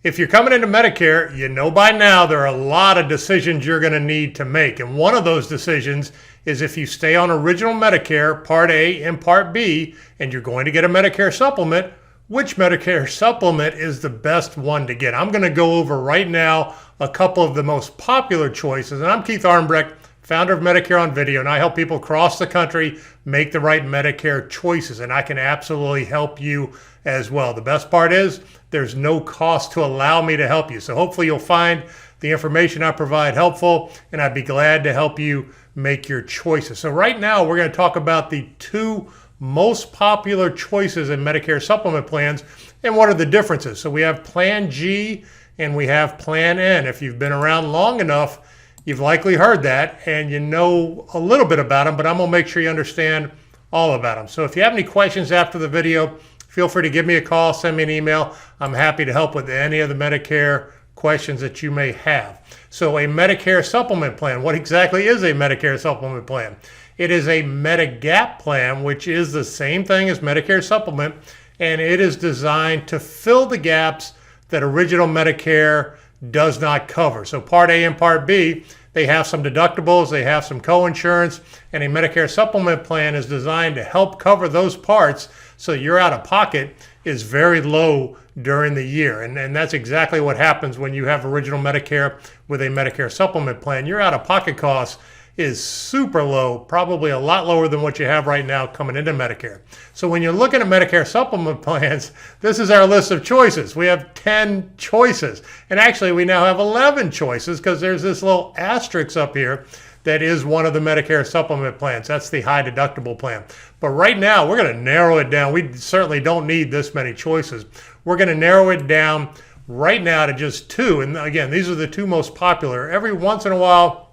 If you're coming into Medicare, you know by now there are a lot of decisions you're going to need to make. And one of those decisions is if you stay on original Medicare, Part A and Part B, and you're going to get a Medicare supplement, which Medicare supplement is the best one to get? I'm going to go over right now a couple of the most popular choices. And I'm Keith Armbrecht, founder of Medicare on Video, and I help people across the country make the right Medicare choices, and I can absolutely help you as well. The best part is there's no cost to allow me to help you. So hopefully you'll find the information I provide helpful, and I'd be glad to help you make your choices. So right now we're going to talk about the two most popular choices in Medicare supplement plans and what are the differences. So we have Plan G and we have Plan N. If you've been around long enough, you've likely heard that and you know a little bit about them, but I'm gonna make sure you understand all about them. So if you have any questions after the video, feel free to give me a call, send me an email. I'm happy to help with any of the Medicare questions that you may have. So a Medicare supplement plan, what exactly is a Medicare supplement plan? It is a Medigap plan, which is the same thing as Medicare supplement, and it is designed to fill the gaps that original Medicare does not cover. So Part A and Part B, they have some deductibles, they have some co-insurance, and a Medicare supplement plan is designed to help cover those parts so your out-of-pocket is very low during the year. And that's exactly what happens when you have original Medicare with a Medicare supplement plan. Your out-of-pocket costs is super low, probably a lot lower than what you have right now coming into Medicare. So when you're looking at Medicare supplement plans, this is our list of choices. We have 10 choices. And actually we now have 11 choices because there's this little asterisk up here that is one of the Medicare supplement plans. That's the high deductible plan. But right now we're going to narrow it down. We certainly don't need this many choices. We're going to narrow it down right now to just two. And again, these are the two most popular. Every once in a while,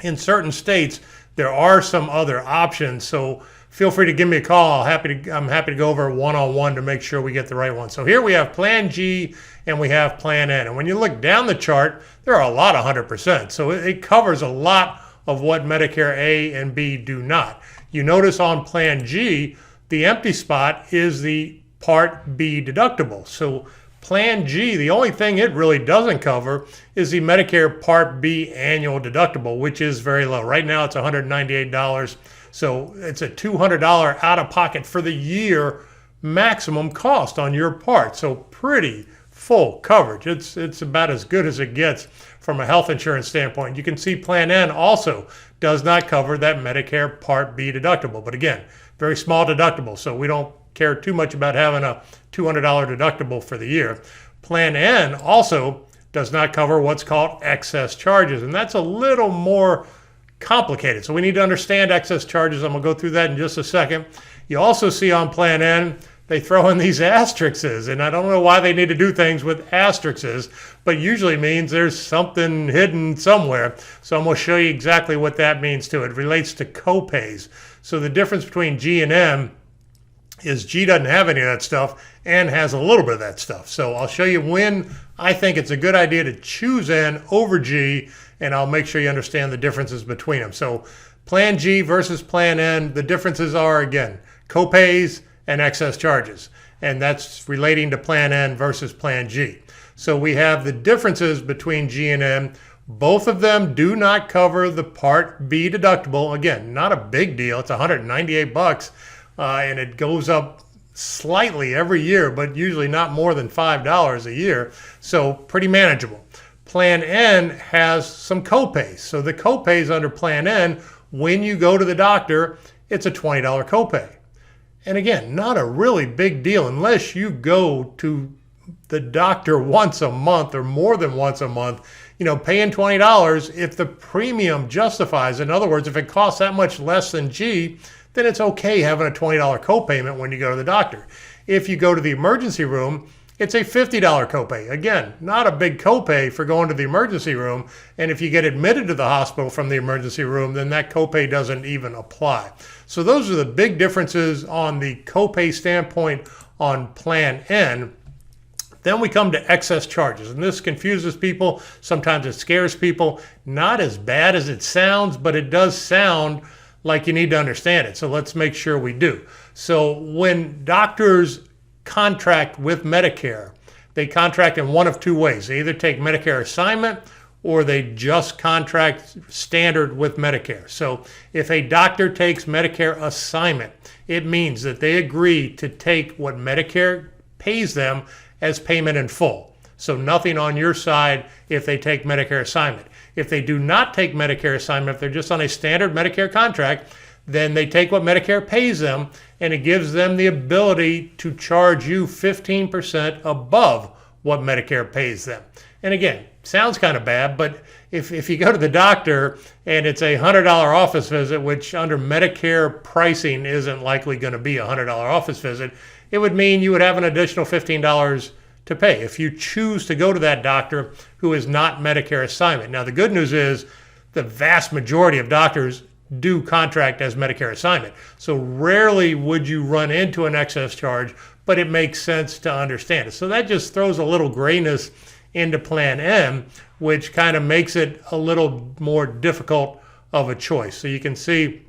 in certain states, there are some other options. So feel free to give me a call. I'm happy to go over one-on-one to make sure we get the right one. So here we have Plan G and we have Plan N. And when you look down the chart, there are a lot of 100%. So it covers a lot of what Medicare A and B do not. You notice on Plan G, the empty spot is the Part B deductible. So Plan G, the only thing it really doesn't cover is the Medicare Part B annual deductible, which is very low. Right now it's $198. So it's a $200 out-of-pocket for the year maximum cost on your part. So pretty full coverage. It's about as good as it gets from a health insurance standpoint. You can see Plan N also does not cover that Medicare Part B deductible. But again, very small deductible. So we don't care too much about having a $200 deductible for the year. Plan N also does not cover what's called excess charges, and that's a little more complicated. So we need to understand excess charges. I'm going to go through that in just a second. You also see on Plan N, they throw in these asterisks, and I don't know why they need to do things with asterisks, but usually means there's something hidden somewhere. So I'm going to show you exactly what that means too. It relates to copays. So the difference between G and M is G doesn't have any of that stuff and has a little bit of that stuff. So I'll show you when I think it's a good idea to choose N over G, and I'll make sure you understand the differences between them. So Plan G versus Plan N, the differences are, again, copays and excess charges. And that's relating to Plan N versus Plan G. So we have the differences between G and N. Both of them do not cover the Part B deductible. Again, not a big deal. It's $198. And it goes up slightly every year, but usually not more than $5 a year. So pretty manageable. Plan N has some copays. So the copays under Plan N, when you go to the doctor, it's a $20 copay. And again, not a really big deal unless you go to the doctor once a month or more than once a month. You know, paying $20 if the premium justifies. In other words, if it costs that much less than G, then it's okay having a $20 copayment when you go to the doctor. If you go to the emergency room, it's a $50 copay. Again, not a big copay for going to the emergency room. And if you get admitted to the hospital from the emergency room, then that copay doesn't even apply. So those are the big differences on the copay standpoint on Plan N. Then we come to excess charges, and this confuses people. Sometimes it scares people. Not as bad as it sounds, but it does sound like you need to understand it. So let's make sure we do. So when doctors contract with Medicare, they contract in one of two ways. They either take Medicare assignment or they just contract standard with Medicare. So if a doctor takes Medicare assignment, it means that they agree to take what Medicare pays them as payment in full. So nothing on your side if they take Medicare assignment. If they do not take Medicare assignment, if they're just on a standard Medicare contract, then they take what Medicare pays them, and it gives them the ability to charge you 15% above what Medicare pays them. And again, sounds kind of bad, but if you go to the doctor and it's a $100 office visit, which under Medicare pricing isn't likely going to be a $100 office visit, it would mean you would have an additional $15 to pay if you choose to go to that doctor who is not Medicare assignment. Now, the good news is the vast majority of doctors do contract as Medicare assignment. So rarely would you run into an excess charge, but it makes sense to understand it. So that just throws a little grayness into Plan N, which kind of makes it a little more difficult of a choice. So you can see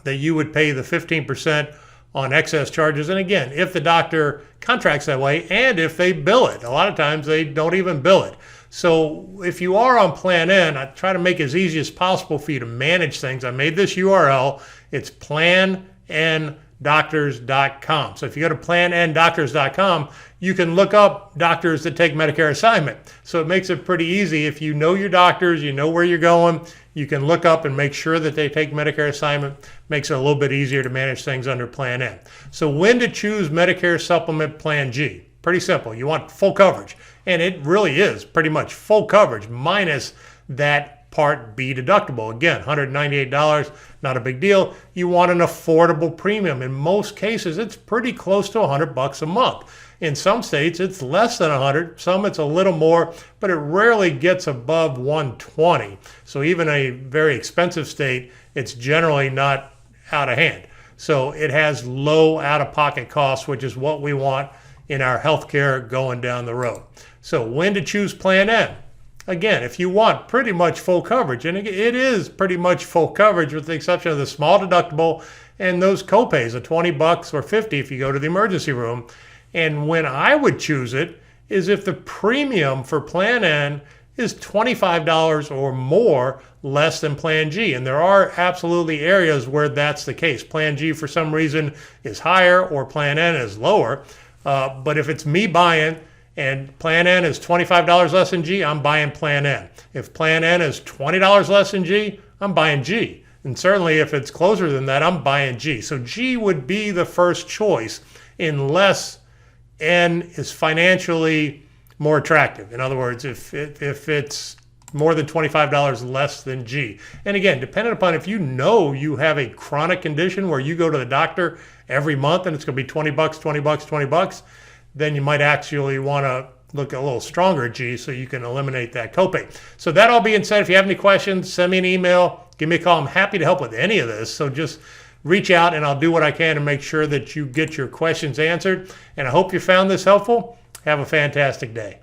that you would pay the 15% on excess charges. And again, if the doctor contracts that way and if they bill it, a lot of times they don't even bill it. So if you are on Plan N, I try to make it as easy as possible for you to manage things. I made this URL. It's plannndoctors.com. So if you go to plannndoctors.com, you can look up doctors that take Medicare assignment. So it makes it pretty easy. If you know your doctors, you know where you're going, you can look up and make sure that they take Medicare assignment. Makes it a little bit easier to manage things under Plan N. So when to choose Medicare Supplement Plan G? Pretty simple. You want full coverage. And it really is pretty much full coverage minus that Part B deductible. Again, $198, not a big deal. You want an affordable premium. In most cases, it's pretty close to $100 a month. In some states, it's less than 100. Some it's a little more, but it rarely gets above 120. So even a very expensive state, it's generally not out of hand. So it has low out-of-pocket costs, which is what we want in our healthcare going down the road. So when to choose Plan N? Again, if you want pretty much full coverage, and it is pretty much full coverage with the exception of the small deductible and those copays of $20 or $50 if you go to the emergency room. And when I would choose it is if the premium for Plan N is $25 or more less than Plan G. And there are absolutely areas where that's the case. Plan G for some reason is higher or Plan N is lower. But if it's me buying and Plan N is $25 less than G, I'm buying Plan N. If Plan N is $20 less than G, I'm buying G. And certainly if it's closer than that, I'm buying G. So G would be the first choice unless N is financially more attractive. In other words, if it's more than $25 less than G. And again, depending upon if you know you have a chronic condition where you go to the doctor every month and it's going to be $20, $20, $20, then you might actually want to look a little stronger at G so you can eliminate that copay. So that all being said, if you have any questions, send me an email, give me a call. I'm happy to help with any of this. So just reach out and I'll do what I can to make sure that you get your questions answered. And I hope you found this helpful. Have a fantastic day.